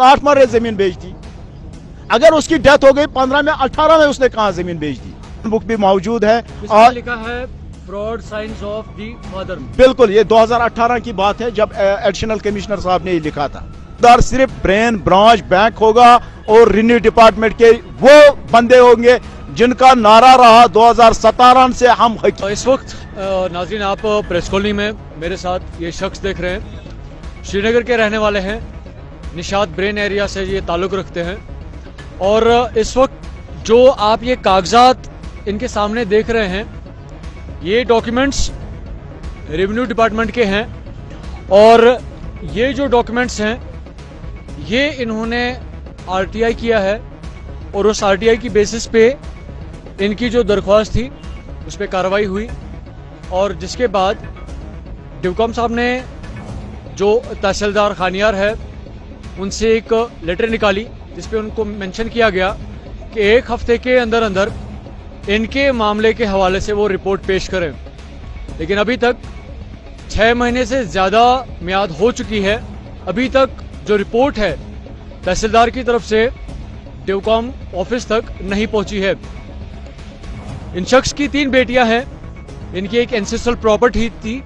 8 मरले जमीन बेच दी। अगर उसकी डेथ हो गई 15 में 18 में उसने कहाँ जमीन बेच दी। बुक भी मौजूद है और लिखा है fraud science of the father. बिल्कुल, ये 2018 की बात है जब एडिशनल कमिश्नर साहब ने ये लिखा था। दर सिर्फ ब्रेन ब्रांच बैंक होगा और रेवेन्यू डिपार्टमेंट के वो बंदे होंगे जिनका नारा रहा 2017 से हम। इस वक्त नाज़रीन आप प्रेस कॉलोनी में मेरे साथ ये शख्स देख रहे हैं, श्रीनगर के रहने वाले हैं, निशात ब्रेन एरिया से ये ताल्लुक़ रखते हैं। और इस वक्त जो आप ये कागजात इनके सामने देख रहे हैं, ये डॉक्यूमेंट्स रेवेन्यू डिपार्टमेंट के हैं। और ये जो डॉक्यूमेंट्स हैं ये इन्होंने आरटीआई किया है और उस आरटीआई की बेसिस पे इनकी जो दरख्वास्त थी उस पर कार्रवाई हुई। और जिसके बाद डिवकॉम साहब ने जो तहसीलदार खानियार है उनसे एक लेटर निकाली जिस पे उनको मेंशन किया गया कि 1 हफ्ते के अंदर अंदर इनके मामले के हवाले से वो रिपोर्ट पेश करें। लेकिन अभी तक 6 महीने से ज़्यादा मियाद हो चुकी है, अभी तक जो रिपोर्ट है तहसीलदार की तरफ से डिवकॉम ऑफिस तक नहीं पहुंची है। इन शख्स की 3 बेटियां हैं, इनकी एक एंसेस्ट्रल प्रॉपर्टी थी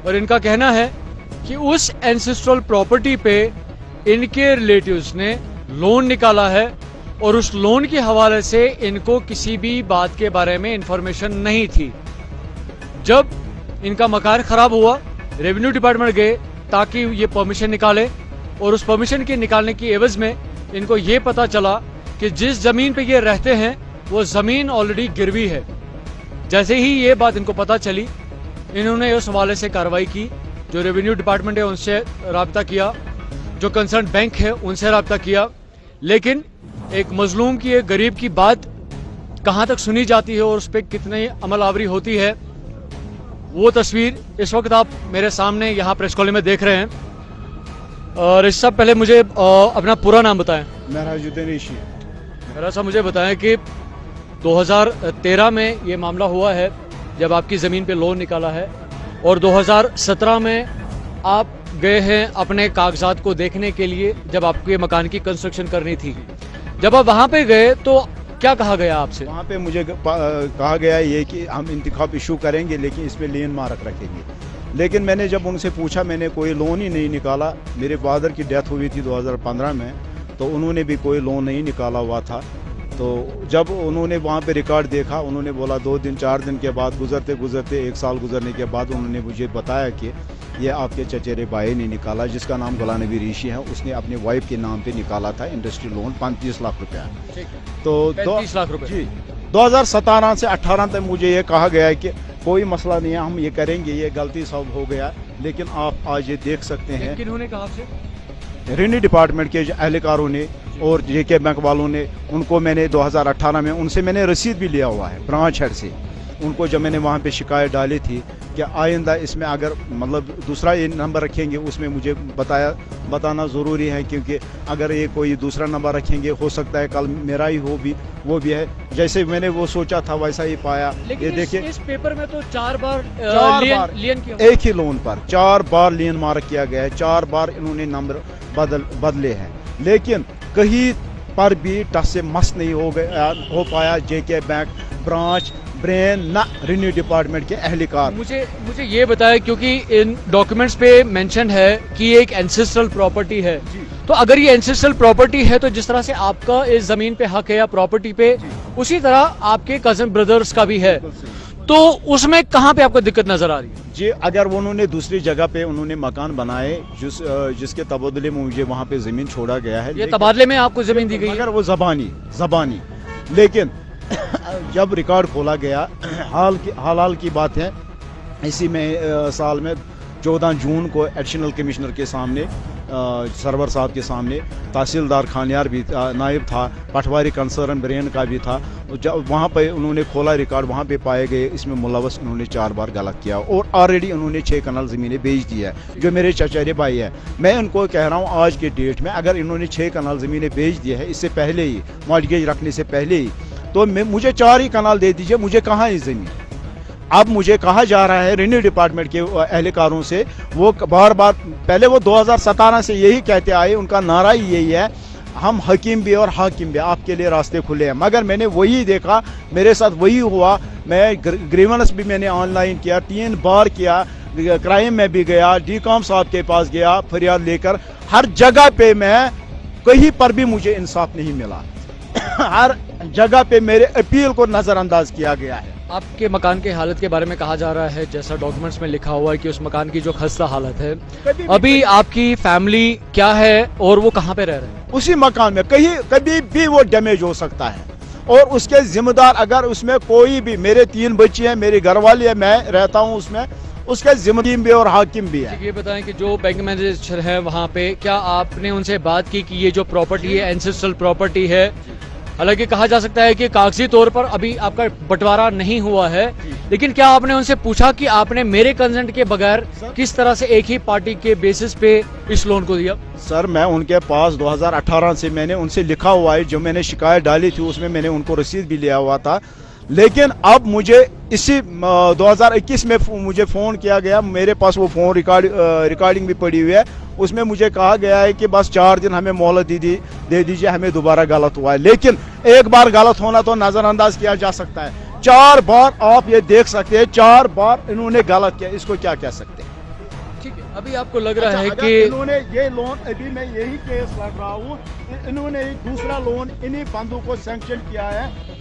और इनका कहना है कि उस एंसेस्ट्रल प्रॉपर्टी पे इनके रिलेटिव्स ने लोन निकाला है और उस लोन के हवाले से इनको किसी भी बात के बारे में इंफॉर्मेशन नहीं थी। जब इनका मकान खराब हुआ, रेवेन्यू डिपार्टमेंट गए ताकि ये परमिशन निकाले और उस परमिशन के निकालने की एवज में इनको ये पता चला कि जिस ज़मीन पे ये रहते हैं वो ज़मीन ऑलरेडी गिरवी है। जैसे ही ये बात इनको पता चली, इन्होंने उस हवाले से कार्रवाई की। जो रेवेन्यू डिपार्टमेंट है उनसे रब्ता किया, जो कंसर्न बैंक है उनसे रब्ता किया। लेकिन एक मजलूम की, एक गरीब की बात कहाँ तक सुनी जाती है और उस पर कितनी अमल आवरी होती है, वो तस्वीर इस वक्त आप मेरे सामने यहाँ प्रेस कॉलोनी में देख रहे हैं। और इससे पहले मुझे अपना पूरा नाम बताएं। महराजुद्दीन ऋषि। मेरा साहब मुझे बताएं कि 2013 में ये मामला हुआ है जब आपकी ज़मीन पे लोन निकाला है और 2017 में आप गए हैं अपने कागजात को देखने के लिए जब आपके मकान की कंस्ट्रक्शन करनी थी। जब आप वहाँ पे गए तो क्या कहा गया आपसे? वहाँ पे मुझे कहा गया ये कि हम इंतखाब इशू करेंगे लेकिन इसमें लेन मार्क रखेंगे। लेकिन मैंने जब उनसे पूछा, मैंने कोई लोन ही नहीं निकाला। मेरे फादर की डेथ हुई थी 2015 में, तो उन्होंने भी कोई लोन नहीं निकाला हुआ था। तो जब उन्होंने वहाँ पे रिकॉर्ड देखा, उन्होंने बोला 2 दिन 4 दिन के बाद गुजरते गुजरते 1 साल गुजरने के बाद उन्होंने मुझे बताया कि ये आपके चचेरे भाई ने निकाला जिसका नाम गुलाम नबी ऋषि है, उसने अपने वाइफ के नाम पे निकाला था इंडस्ट्री लोन 35 लाख रुपया। तो 35 लाख रुपए जी 2017 से 18 तक मुझे ये कहा गया है कि कोई मसला नहीं है, हम ये करेंगे, ये गलती सब हो गया। लेकिन आप आज ये देख सकते हैं किन्होंने कहा आपसे? रेवेन्यू डिपार्टमेंट के एहलकारों ने और जेके बैंक वालों ने, उनको मैंने 2018 में उनसे मैंने रसीद भी लिया हुआ है ब्रांच हेड से। उनको जब मैंने वहाँ पे शिकायत डाली थी कि आइंदा इसमें अगर मतलब दूसरा ये नंबर रखेंगे उसमें मुझे बताना ज़रूरी है, क्योंकि अगर ये कोई दूसरा नंबर रखेंगे हो सकता है कल मेरा ही हो भी, वो भी है। जैसे मैंने वो सोचा था वैसा ही पाया। ये देखिए इस पेपर में तो 4 बार लियन किया, एक ही लोन पर 4 बार लियन मार्क किया गया है, 4 बार इन्होंने नंबर बदले हैं। लेकिन कहीं पर भी टस से मस नहीं हो पाया जेके बैंक ब्रांच ब्रेन ना रेवेन्यू डिपार्टमेंट के एहलकार। मुझे ये बताया, क्योंकि इन डॉक्यूमेंट्स पे मेंशन है कि एक एंसेस्ट्रल प्रॉपर्टी है। तो अगर ये एंसेस्ट्रल प्रॉपर्टी है तो जिस तरह से आपका इस जमीन पे हक है या प्रॉपर्टी पे, उसी तरह आपके कजन ब्रदर्स का भी है। तो उसमें कहाँ पे आपको दिक्कत नजर आ रही है? जी, अगर उन्होंने दूसरी जगह पे उन्होंने मकान बनाए जिसके तबादले में मुझे वहाँ पे जमीन छोड़ा गया है। ये तबादले में आपको जमीन दी गई है? अगर वो जबानी लेकिन जब रिकॉर्ड खोला गया, हाल की बात है, इसी में साल में 14 जून को एडिशनल कमिश्नर के सामने, सरवर साहब के सामने तहसीलदार खानियार भी नायब था, पटवारी कंसर्न ब्रेन का भी था। जब वहाँ पे उन्होंने खोला रिकॉर्ड, वहाँ पे पाए गए इसमें मुलवस उन्होंने 4 बार गलत किया और ऑलरेडी उन्होंने 6 कनाल ज़मीनें बेच दी है जो मेरे चचेरे भाई है। मैं उनको कह रहा हूँ आज के डेट में अगर इन्होंने 6 कनाल ज़मीनें बेच दी है इससे पहले ही, मॉर्गेज रखने से पहले ही, तो मुझे 4 ही कनाल दे दीजिए, मुझे कहाँ है ज़मीन। अब मुझे कहा जा रहा है रेवेन्यू डिपार्टमेंट के एहलकारों से, वो बार बार पहले वो 2017 से यही कहते आए, उनका नारा ही यही है, हम हकीम भी और हाकिम भी, आपके लिए रास्ते खुले हैं। मगर मैंने वही देखा, मेरे साथ वही हुआ। मैं ग्रीवेंस भी मैंने ऑनलाइन किया, 3 बार किया, क्राइम में भी गया, डीकॉम साहब के पास गया फरियाद लेकर, हर जगह पे मैं, कहीं पर भी मुझे इंसाफ नहीं मिला। हर जगह पे मेरे अपील को नज़रअंदाज किया गया है। आपके मकान की हालत के बारे में कहा जा रहा है, जैसा डॉक्यूमेंट्स में लिखा हुआ है कि उस मकान की जो खस्ता हालत है, अभी आपकी फैमिली क्या है और वो कहाँ पे रह रहे हैं? उसी मकान में कहीं कभी भी वो डैमेज हो सकता है, और उसके जिम्मेदार अगर उसमें कोई भी, मेरे 3 बच्चे हैं, मेरी घरवाली है, मैं रहता हूँ उसमें, उसके जिम्मेदार भी और हाकिम भी है। ये बताएं कि जो बैंक मैनेजर है वहाँ पे, क्या आपने उनसे बात की कि ये जो प्रॉपर्टी है एंसेस्ट्रल प्रॉपर्टी है, हालांकि कहा जा सकता है कि कागजी तौर पर अभी आपका बंटवारा नहीं हुआ है, लेकिन क्या आपने उनसे पूछा कि आपने मेरे कंसेंट के बगैर किस तरह से एक ही पार्टी के बेसिस पे इस लोन को दिया? सर, मैं उनके पास 2018 से मैंने उनसे लिखा हुआ है, जो मैंने शिकायत डाली थी उसमें मैंने उनको रसीद भी लिया हुआ था। लेकिन अब मुझे इसी 2021 में मुझे फ़ोन किया गया, मेरे पास वो फ़ोन रिकॉर्डिंग भी पड़ी हुई है, उसमें मुझे कहा गया है कि बस 4 दिन हमें मोहलत दे दीजिए, हमें दोबारा गलत हुआ है। लेकिन एक बार गलत होना तो नज़रअंदाज किया जा सकता है, 4 बार आप ये देख सकते हैं, 4 बार इन्होंने गलत किया, इसको क्या कह सकते हैं? ठीक है, अभी आपको लग रहा है अगर कि इन्होंने ये लोन, अभी मैं यही केस लड़ रहा हूँ, इन्होंने दूसरा लोन इन्हीं बंदों को सैंक्शन किया है।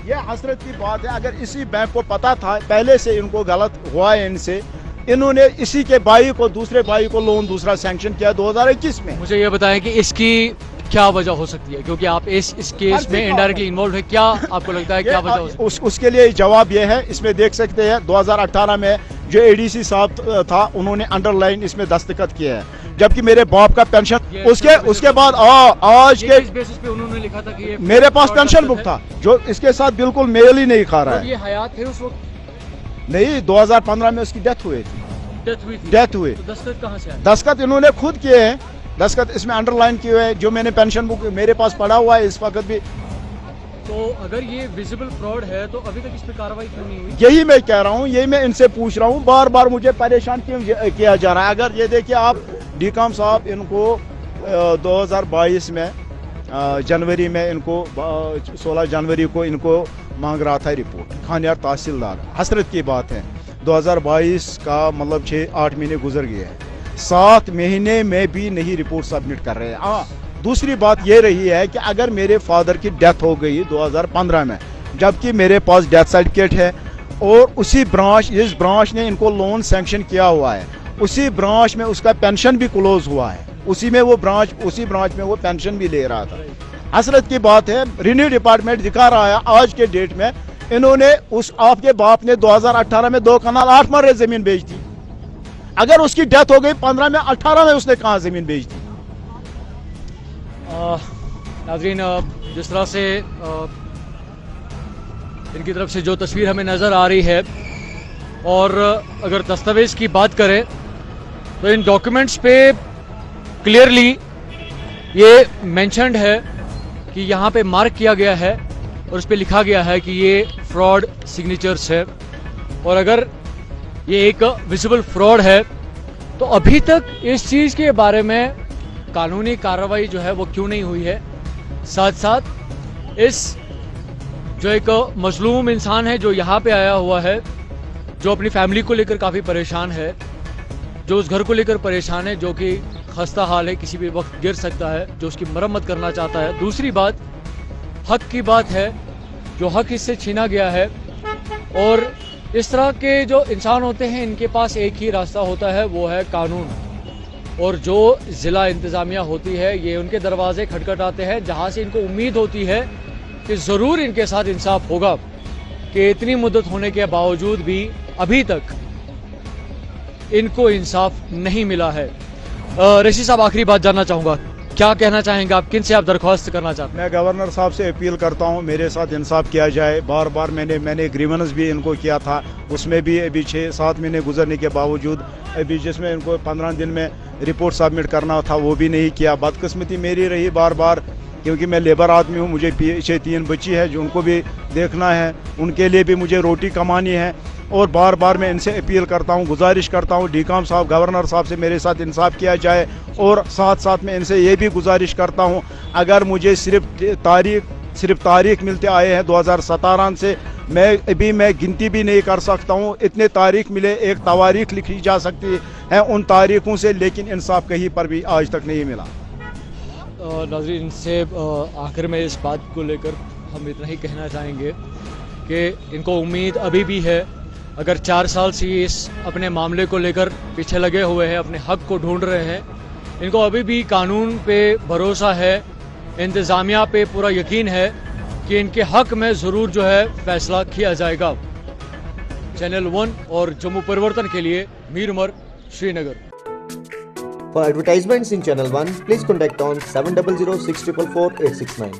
ये हसरत की बात है, अगर इसी बैंक को पता था पहले से इनको गलत हुआ है इनसे, इन्होंने इसी के भाई को, दूसरे भाई को लोन दूसरा सैंक्शन किया 2021 में। मुझे ये बताएं कि इसकी क्या वजह हो सकती है, क्योंकि आप इस केस में इनडायरेक्टली इन्वॉल्व है, क्या आपको लगता है क्या वजह हो सकती है? उसके लिए जवाब ये है, इसमें देख सकते हैं 2018 में जो एडीसी साहब था, उन्होंने अंडरलाइन इसमें दस्तखत किया है, जबकि मेरे बाप का पेंशन उसके बाद आज के बेसिस पे उन्होंने लिखा था कि ये मेरे पास पेंशन बुक था, जो इसके साथ बिल्कुल मेल ही नहीं खा रहा है। ये हयात थे उस वक्त? नहीं, 2015 में उसकी डेथ हुई थी। डेथ हुई। तो दस्तखत कहाँ से आए? दस्तखत इन्होंने खुद किए हैं, दस्तखत इसमें अंडरलाइन किए हुए हैं, जो मैंने पेंशन बुक मेरे पास पड़ा हुआ है इस वक्त भी। तो अगर ये विजिबल फ्रॉड है तो अभी तक इस पे कार्रवाई क्यों नहीं हुई? यही मैं कह रहा हूँ, यही मैं इनसे पूछ रहा हूँ, बार बार मुझे परेशान क्यों किया जा रहा है। अगर ये देखिए आप, डीकॉम साहब इनको 2022 में जनवरी में इनको 16 जनवरी को इनको मांग रहा था रिपोर्ट, खानियार तहसीलदार। हसरत की बात है, 2022 का मतलब 6-8 महीने गुजर गए हैं, 7 महीने में भी नहीं रिपोर्ट सबमिट कर रहे हैं। दूसरी बात ये रही है कि अगर मेरे फादर की डेथ हो गई 2015 में, जबकि मेरे पास डेथ सर्टिफिकेट है, और उसी ब्रांच, इस ब्रांच ने इनको लोन सैंक्शन किया हुआ है, उसी ब्रांच में उसका पेंशन भी क्लोज हुआ है, उसी ब्रांच में वो पेंशन भी ले रहा था। हसरत की बात है, रेवेन्यू डिपार्टमेंट दिखा रहा है आज के डेट में, इन्होंने आपके बाप ने 2018 में 2 कनाल 8 मरले जमीन बेच दी। अगर उसकी डेथ हो गई 15 में, 18 में उसने कहाँ जमीन बेच दी? नाज़रीन, जिस तरह से इनकी तरफ से जो तस्वीर हमें नज़र आ रही है, और अगर दस्तावेज़ की बात करें तो इन डॉक्यूमेंट्स पे क्लियरली ये मेंशन्ड है कि यहाँ पे मार्क किया गया है और उस पे लिखा गया है कि ये फ्रॉड सिग्नेचर्स है, और अगर ये एक विजिबल फ्रॉड है तो अभी तक इस चीज़ के बारे में कानूनी कार्रवाई जो है वो क्यों नहीं हुई है। साथ साथ इस जो एक मजलूम इंसान है जो यहाँ पे आया हुआ है, जो अपनी फैमिली को लेकर काफ़ी परेशान है, जो उस घर को लेकर परेशान है, जो कि खस्ता हाल है, किसी भी वक्त गिर सकता है, जो उसकी मरम्मत करना चाहता है। दूसरी बात हक की बात है, जो हक इससे छीना गया है, और इस तरह के जो इंसान होते हैं इनके पास एक ही रास्ता होता है, वो है कानून। और जो ज़िला इंतज़ामिया होती है, ये उनके दरवाजे खटखटाते हैं जहाँ से इनको उम्मीद होती है कि ज़रूर इनके साथ इंसाफ होगा, कि इतनी मुद्दत होने के बावजूद भी अभी तक इनको इंसाफ नहीं मिला है। रशीद साहब, आखिरी बात जानना चाहूँगा, क्या कहना चाहेंगे आप, किन से आप दरख्वास्त करना चाहते हैं? मैं गवर्नर साहब से अपील करता हूं, मेरे साथ इंसाफ किया जाए। बार बार मैंने ग्रीवेंस भी इनको किया था, उसमें भी अभी 6-7 महीने गुजरने के बावजूद, अभी जिसमें इनको 15 दिन में रिपोर्ट सबमिट करना था वो भी नहीं किया। बदकिस्मती मेरी रही बार बार, क्योंकि मैं लेबर आदमी हूँ, मुझे पीछे 3 बच्ची है जो उनको भी देखना है, उनके लिए भी मुझे रोटी कमानी है। اور بار بار میں ان سے اپیل کرتا ہوں, گزارش کرتا ہوں ڈی.کام صاحب, گورنر صاحب سے میرے ساتھ انصاف کیا جائے, اور ساتھ ساتھ میں ان سے یہ بھی گزارش کرتا ہوں اگر مجھے صرف تاریخ ملتے آئے ہیں 2017 سے, میں گنتی بھی نہیں کر سکتا ہوں, اتنے تاریخ ملے, ایک تواریخ لکھی جا سکتی ہے ان تاریخوں سے, لیکن انصاف کہیں پر بھی آج تک نہیں ملا. ناظرین, ان سے آخر میں اس بات کو لے کر ہم اتنا ہی کہنا چاہیں گے کہ ان کو امید ابھی بھی ہے. اگر 4 سال سے اس اپنے معاملے کو لے کر پیچھے لگے ہوئے ہیں, اپنے حق کو ڈھونڈ رہے ہیں, ان کو ابھی بھی قانون پہ بھروسہ ہے, انتظامیہ پہ پورا یقین ہے کہ ان کے حق میں ضرور جو ہے فیصلہ کیا جائے گا. چینل 1 اور جموں پرورتن کے لیے میر عمر, شری Nagar. For advertisements in Channel 1, please contact on 7006444869.